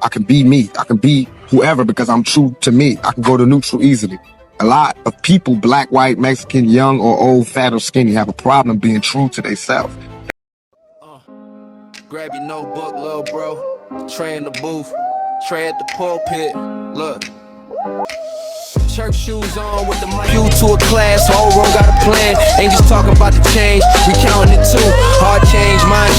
I can be me. I can be whoever because I'm true to me. I can go to neutral easily. A lot of people, black, white, Mexican, young or old, fat or skinny, have a problem being true to themselves. Grab your notebook, little bro. Trey in the booth. Trey at the pulpit. Look. Church shoes on with the mic. You to a class, whole row got a plan. Ain't just talking about the change, we counting it too. Hard change, mine.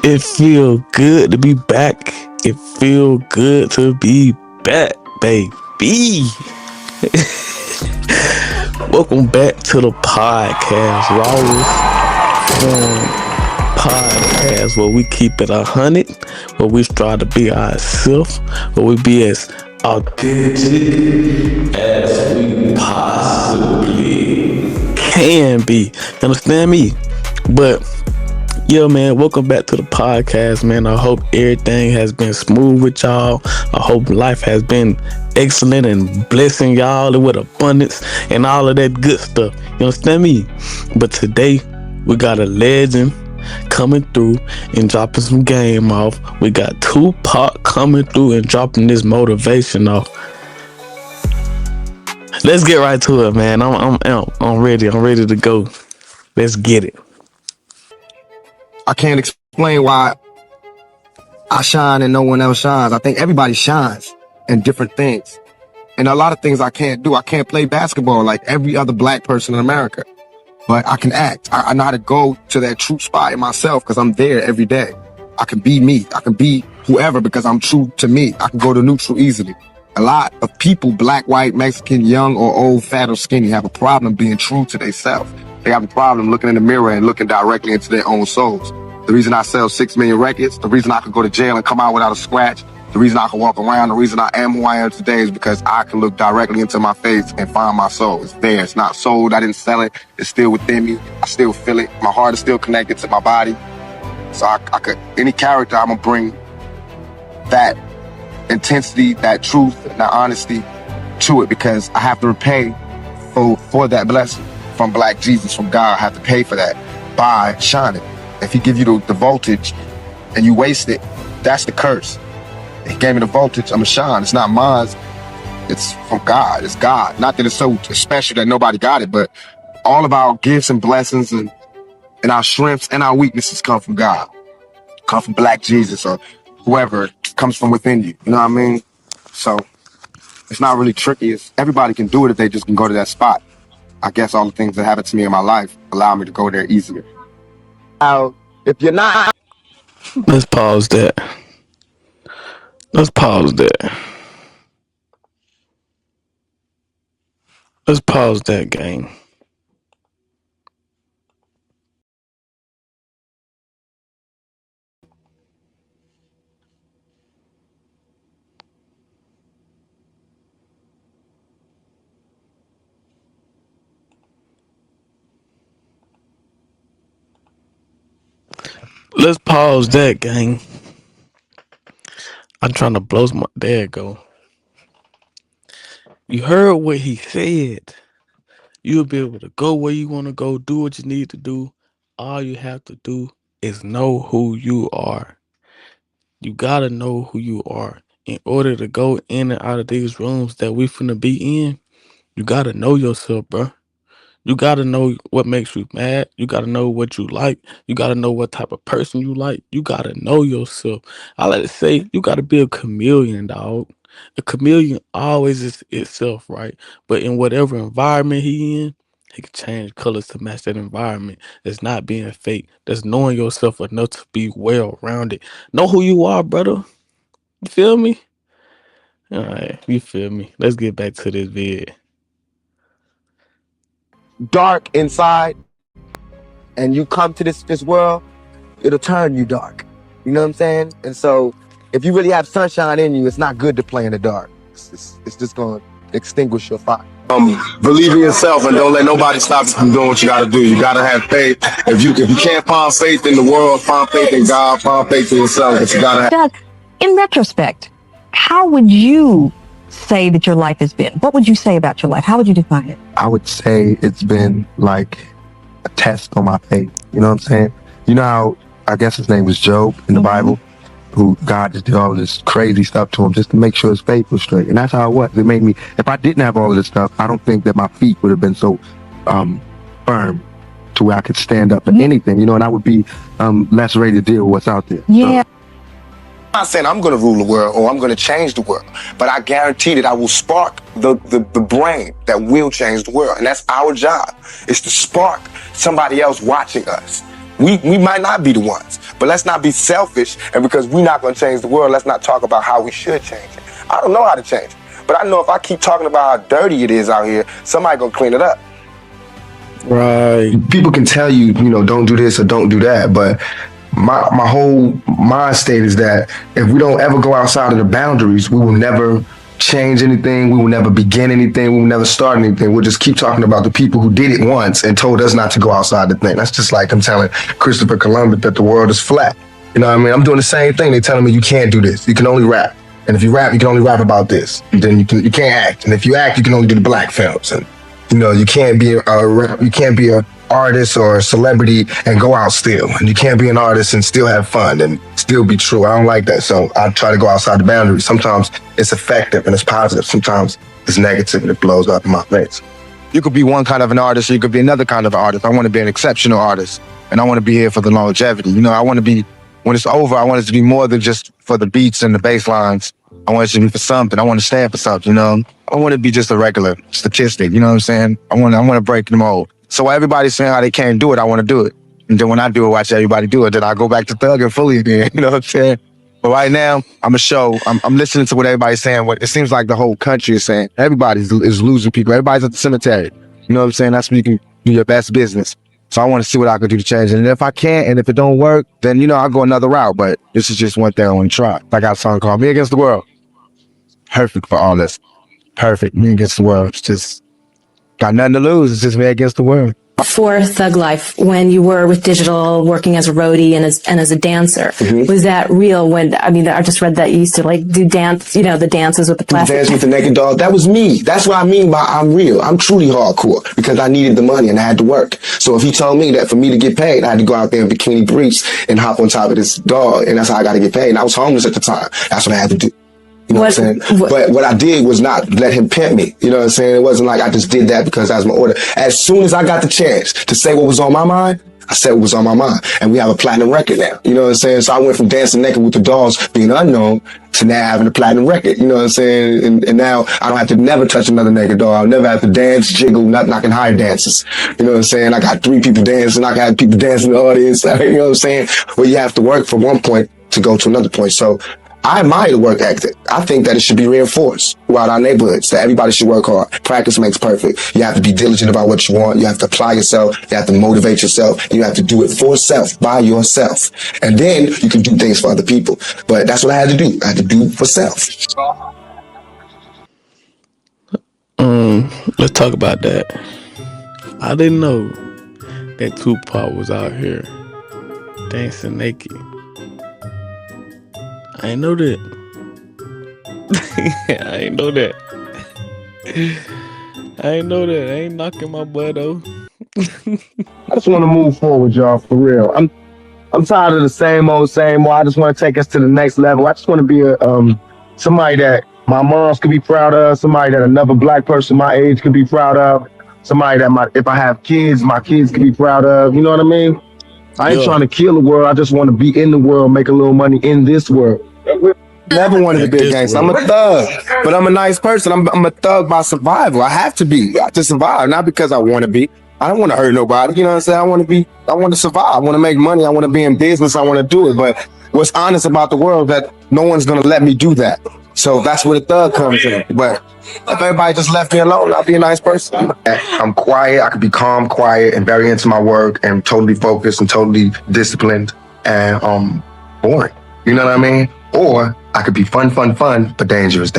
It feel good to be back. It feel good to be back, baby. Welcome back to the podcast, Rawest Podcast, where we keep it 100, where we strive to be ourselves, where we be as authentic as we possibly can be. You understand me? But yeah, man, welcome back to the podcast, man. I hope everything has been smooth with y'all. I hope life has been excellent and blessing y'all with abundance and all of that good stuff. You understand me? But today, we got a legend coming through and dropping some game off. We got Tupac coming through and dropping this motivation off. Let's get right to it, man. I'm ready. I'm ready to go. Let's get it. I can't explain why I shine and no one else shines. I think everybody shines in different things. And a lot of things I can't do. I can't play basketball like every other black person in America. But I can act. I know how to go to that true spot in myself because I'm there every day. I can be me. I can be whoever because I'm true to me. I can go to neutral easily. A lot of people, black, white, Mexican, young or old, fat or skinny, have a problem being true to themselves. They have a problem looking in the mirror and looking directly into their own souls. The reason I sell 6 million records, the reason I could go to jail and come out without a scratch, the reason I can walk around, the reason I am who I am today is because I can look directly into my face and find my soul. It's there. It's not sold. I didn't sell it. It's still within me. I still feel it. My heart is still connected to my body. So I could, any character, I'm going to bring that intensity, that truth, and that honesty to it because I have to repay for that blessing from Black Jesus, from God. I have to pay for that by shining. If he give you the voltage and you waste it, that's the curse. He gave me the voltage, I'm a shine. It's not mine. It's from God. It's God. Not that it's so special that nobody got it, but all of our gifts and blessings and our strengths and our weaknesses come from God. Come from Black Jesus or whoever comes from within you. You know what I mean? So it's not really tricky. Everybody can do it if they just can go to that spot. I guess all the things that happened to me in my life allow me to go there easier. Now, if you're not... Let's pause that. Let's pause that. Let's pause that, gang. Let's pause that, gang. I'm trying to blow my... There it go. You heard what he said. You'll be able to go where you want to go, do what you need to do. All you have to do is know who you are. You gotta know who you are. In order to go in and out of these rooms that we finna be in, you gotta know yourself, bro. You gotta know what makes you mad. You gotta know what you like. You gotta know what type of person you like. You gotta know yourself. I like to say you gotta be a chameleon, dog. A chameleon always is itself, right? But in whatever environment he in, he can change colors to match that environment. That's not being fake. That's knowing yourself enough to be well rounded. Know who you are, brother. You feel me? All right, you feel me? Let's get back to this vid. dark inside and you come to this world, it'll turn you dark. You know what I'm saying? And so if you really have sunshine in you, it's not good to play in the dark. It's just going to extinguish your fire. Believe in yourself and don't let nobody stop you from doing what you got to do. You got to have faith. If you can't find faith in the world, find faith in God, find faith in yourself. But you got to have... Doug, in retrospect, how would you say that your life has been? What would you say about your life? How would you define it? I would say it's been like a test on my faith. You know what I'm saying? You know how, I guess his name was Job in the Bible, who God just did all this crazy stuff to him just to make sure his faith was straight. And that's how it was. It made me, if I didn't have all of this stuff, I don't think that my feet would have been so firm to where I could stand up for anything, you know, and I would be less ready to deal with what's out there. Yeah. So, I'm not saying I'm going to rule the world or I'm going to change the world, but I guarantee that I will spark the brain that will change the world. And that's our job, is to spark somebody else watching us. We might not be the ones, but let's not be selfish. And because we're not going to change the world, let's not talk about how we should change it. I don't know how to change it, but I know if I keep talking about how dirty it is out here, somebody going to clean it up. Right. People can tell you, you know, don't do this or don't do that, but my whole mind state is that if we don't ever go outside of the boundaries, we will never change anything, we will never begin anything, we will never start anything. We'll just keep talking about the people who did it once and told us not to go outside the thing. That's just like I'm telling Christopher Columbus that the world is flat. You know what I mean? I'm doing the same thing. They're telling me you can't do this. You can only rap. And if you rap, you can only rap about this. And then you can't act. And if you act, you can only do the black films. And you know, you can't be a artist or a celebrity and go out still. And you can't be an artist and still have fun and still be true. I don't like that. So I try to go outside the boundaries. Sometimes it's effective and it's positive. Sometimes it's negative and it blows up in my face. You could be one kind of an artist, or you could be another kind of artist. I want to be an exceptional artist, and I want to be here for the longevity. You know, I want to be, when it's over, I want it to be more than just for the beats and the bass lines. I want it to be for something. I want to stand for something, you know? I want to be just a regular statistic, you know what I'm saying? I want to break the mold. So while everybody's saying how they can't do it, I want to do it. And then when I do it, watch everybody do it. Then I go back to thugging fully again, you know what I'm saying? But right now, I'm listening to what everybody's saying. What it seems like the whole country is saying. Everybody's is losing people. Everybody's at the cemetery. You know what I'm saying? That's when you can do your best business. So I want to see what I can do to change it. And if I can't, and if it don't work, then, you know, I'll go another route. But this is just one thing I want to try. I got a song called Me Against the World. Perfect for all this. Perfect. Me against the world. It's just got nothing to lose. It's just me against the world. For Thug Life, when you were with Digital, working as a roadie and as a dancer, was that real? I just read that you used to like do dance, you know, the dances with the plastic. Dance with the naked dog. That was me. That's what I mean by I'm real. I'm truly hardcore because I needed the money and I had to work. So if he told me that for me to get paid, I had to go out there in bikini briefs and hop on top of this dog, and that's how I got to get paid. And I was homeless at the time. That's what I had to do. You know what I'm saying? But what I did was not let him pimp me. You know what I'm saying? It wasn't like I just did that because that was my order. As soon as I got the chance to say what was on my mind, I said what was on my mind. And we have a platinum record now. You know what I'm saying? So I went from dancing naked with the dolls being unknown to now having a platinum record. You know what I'm saying? And now I don't have to never touch another naked doll. I'll never have to dance, jiggle, nothing. I can hire dancers. You know what I'm saying? I got 3 people dancing. I got people dancing in the audience. You know what I'm saying? Well, you have to work from one point to go to another point. So I admire the work ethic. I think that it should be reinforced throughout our neighborhoods, that everybody should work hard. Practice makes perfect. You have to be diligent about what you want. You have to apply yourself. You have to motivate yourself. You have to do it for self, by yourself. And then you can do things for other people. But that's what I had to do. I had to do for self. Let's talk about that. I didn't know that Tupac was out here dancing naked. I ain't know that. I ain't know that. I ain't knocking my butt though. I just want to move forward, y'all, for real. I'm tired of the same old. I just want to take us to the next level. I just want to be somebody that my moms could be proud of, somebody that another black person my age could be proud of, somebody that if I have kids, my kids could be proud of. You know what I mean? I ain't trying to kill the world. I just want to be in the world, make a little money in this world. Never wanted to be a gangster. I'm a thug, but I'm a nice person. I'm a thug by survival. I have to be to survive, not because I want to be. I don't want to hurt nobody. You know what I'm saying? I want to survive. I want to make money. I want to be in business. I want to do it. But what's honest about the world is that no one's going to let me do that. So that's where the thug comes in. But if everybody just left me alone, I'll be a nice person. I'm quiet. I could be calm, quiet, and very into my work and totally focused and totally disciplined and boring. You know what I mean? Or I could be fun, but dangerous.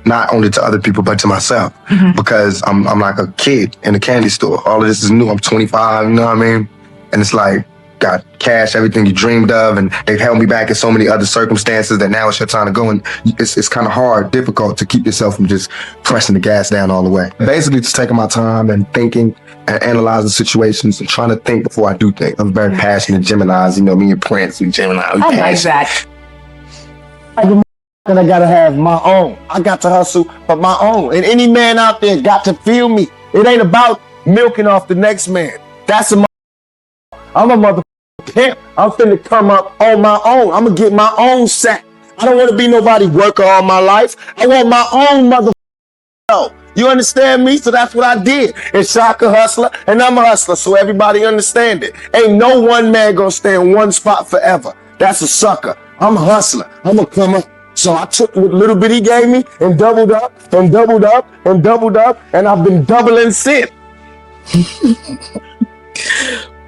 Not only to other people, but to myself. Because I'm like a kid in a candy store. All of this is new. I'm 25, you know what I mean? And it's like, got cash, everything you dreamed of, and they've held me back in so many other circumstances that now it's your time to go. And it's kind of hard, difficult to keep yourself from just pressing the gas down all the way. Basically, just taking my time and thinking and analyzing situations and trying to think before I do things. I'm very passionate Geminis, me and Prince, we Gemini. I like that. And I gotta have my own. I got to hustle for my own. And any man out there got to feel me. It ain't about milking off the next man. That's I'm a motherfucking pimp. I'm finna come up on my own. I'm gonna get my own sack. I don't want to be nobody worker all my life. I want my own motherfucking. You understand me? So that's what I did. And Shaka hustler, and I'm a hustler, so everybody understand it. Ain't no one man gonna stay in one spot forever. That's a sucker. I'm a hustler. I'm gonna come up. So I took what little bit he gave me and doubled up and doubled up and doubled up, and I've been doubling since.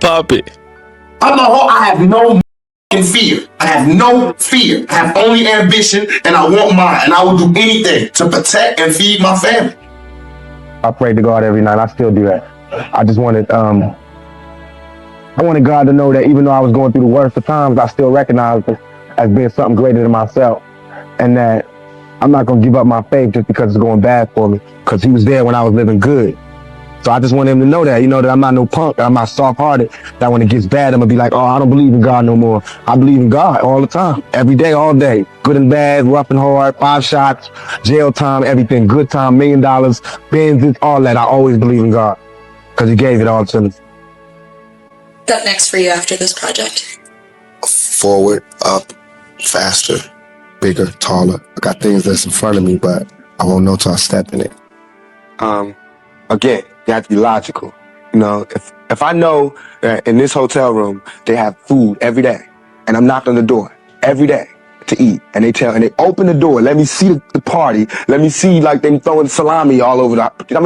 Pop it. I have no fear. I have no fear. I have only ambition, and I want mine, and I will do anything to protect and feed my family. I pray to God every night. I still do that. I just wanted, I wanted God to know that even though I was going through the worst of times, I still recognized it as being something greater than myself. And that I'm not going to give up my faith just because it's going bad for me, because he was there when I was living good. So I just want him to know that, that I'm not no punk, that I'm not soft-hearted, that when it gets bad, I'm going to be like, oh, I don't believe in God no more. I believe in God all the time, every day, all day. Good and bad, rough and hard, 5 shots, jail time, everything, good time, $1 million, Benzes, all that. I always believe in God because he gave it all to me. What's up next for you after this project? Forward, up, faster, bigger, taller. I got things that's in front of me, but I won't know till I step in it. Again, you have to be logical. If I know that in this hotel room they have food every day, and I'm knocking on the door every day to eat, and they open the door, let me see the party, let me see like them throwing salami all over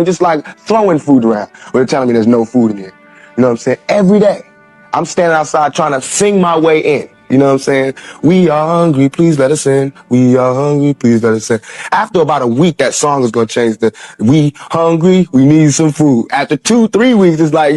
just like throwing food around. But they're telling me there's no food in here. You know what I'm saying? Every day, I'm standing outside trying to sing my way in. You know what I'm saying? We are hungry, please let us in. We are hungry, please let us in. After about a week, that song is going to change to, we hungry, we need some food. After 2-3 weeks, it's like,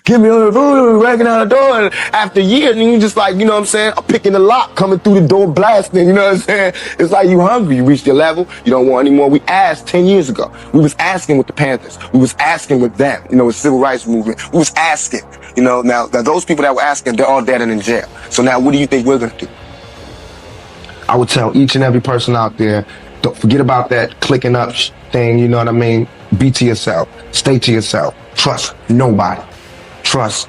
give me all the food, breaking out the door. And after a year, then you just like, I'm picking the lock, coming through the door, blasting, you know what I'm saying? It's like you hungry, you reached your level, you don't want any more. We asked 10 years ago. We was asking with the Panthers. We was asking with them, with civil rights movement. We was asking, now those people that were asking, they're all dead and in jail. So now what do you think we're gonna do? I would tell each and every person out there, don't forget about that clicking up thing, you know what I mean? Be to yourself, stay to yourself, trust nobody. Trust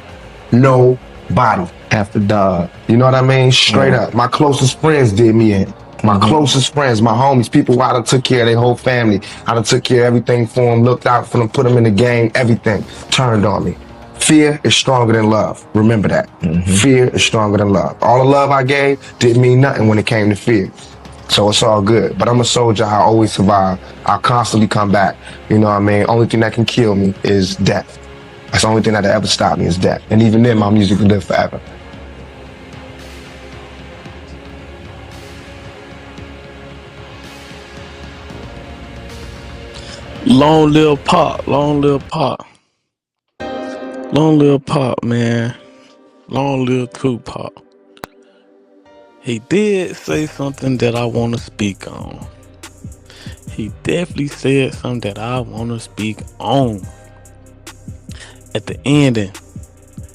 nobody after dog. You know what I mean? Straight up. My closest friends did me in. My closest friends, my homies, people who I done took care of their whole family. I done took care of everything for them, looked out for them, put them in the game, everything turned on me. Fear is stronger than love. Remember that. Fear is stronger than love. All the love I gave didn't mean nothing when it came to fear. So it's all good. But I'm a soldier. I always survive. I constantly come back. You know what I mean? Only thing that can kill me is death. That's the only thing that'll ever stop me is death. And even then, my music will live forever. Long live Pop. Long live Pop. Long live Pop, man. Long live Tupac. He did say something that I want to speak on. He definitely said something that I want to speak on. At the ending,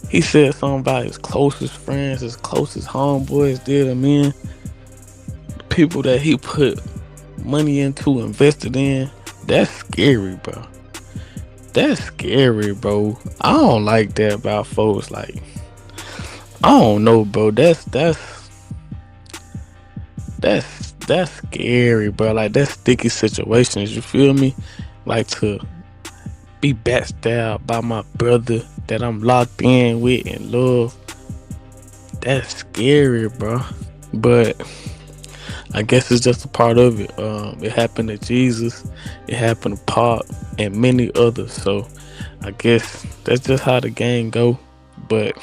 he said something about his closest friends, his closest homeboys did him in. People that he put money into, invested in. That's scary, bro. That's scary, bro. I don't like that about folks. Like, I don't know, bro. That's scary, bro. Like, that's sticky situations. You feel me? Like, to be backstabbed by my brother that I'm locked in with and love. That's scary, bro. But I guess it's just a part of it. It happened to Jesus, it happened to Pop, and many others. So I guess that's just how the game go. But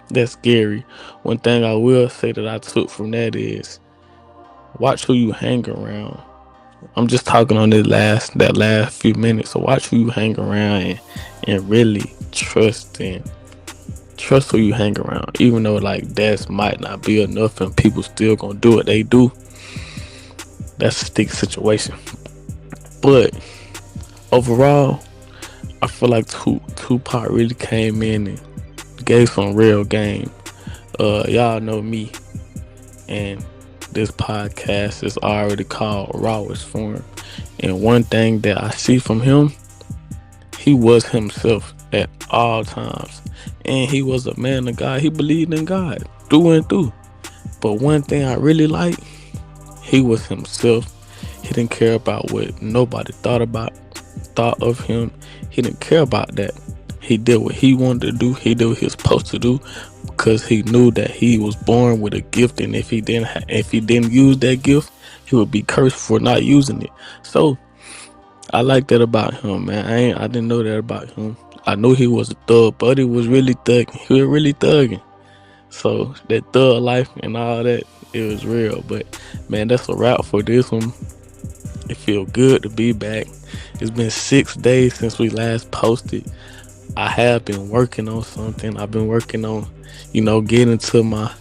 that's scary. One thing I will say that I took from that is watch who you hang around. I'm just talking on that last few minutes. So watch who you hang around and really trust and Trust who you hang around. Even though like that might not be enough and people still gonna do what they do. That's a sticky situation. But overall, I feel like Tupac really came in and gave some real game. Y'all know me, and this podcast is already called Rawest Form. And one thing that I see from him, he was himself at all times. And he was a man of God. He believed in God through and through. But one thing I really like, he was himself. He didn't care about what nobody thought of him. He didn't care about that. He did what he wanted to do. He did what he was supposed to do because he knew that he was born with a gift, and if he didn't use that gift, he would be cursed for not using it. So I like that about him, man. I didn't know that about him. I knew he was a thug, but he was really thugging. He was really thugging. So that thug life and all that, it was real. But man, that's a wrap for this one. It feel good to be back. It's been 6 days since we last posted. I have been working on something. I've been working on, getting to my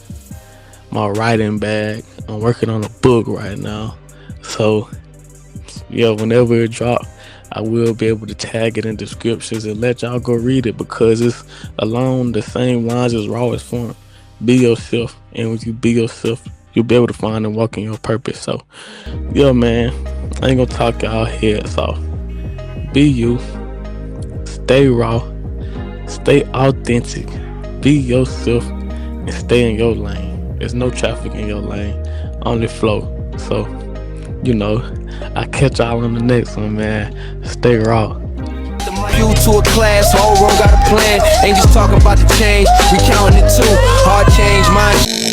writing bag. I'm working on a book right now. So yeah, whenever it drop, I will be able to tag it in descriptions and let y'all go read it, because it's along the same lines as Rawest Form. Be yourself, and when you be yourself, you'll be able to find and walk in your purpose. So yeah, man, I ain't gonna talk y'all heads off. Be you, stay raw, stay authentic, be yourself, and stay in your lane. There's no traffic in your lane, only flow. So I catch y'all on the next one, man. Stay raw. You to a class, whole room got a plan. Ain't just talking about the change, we counting it too. Hard change, mind.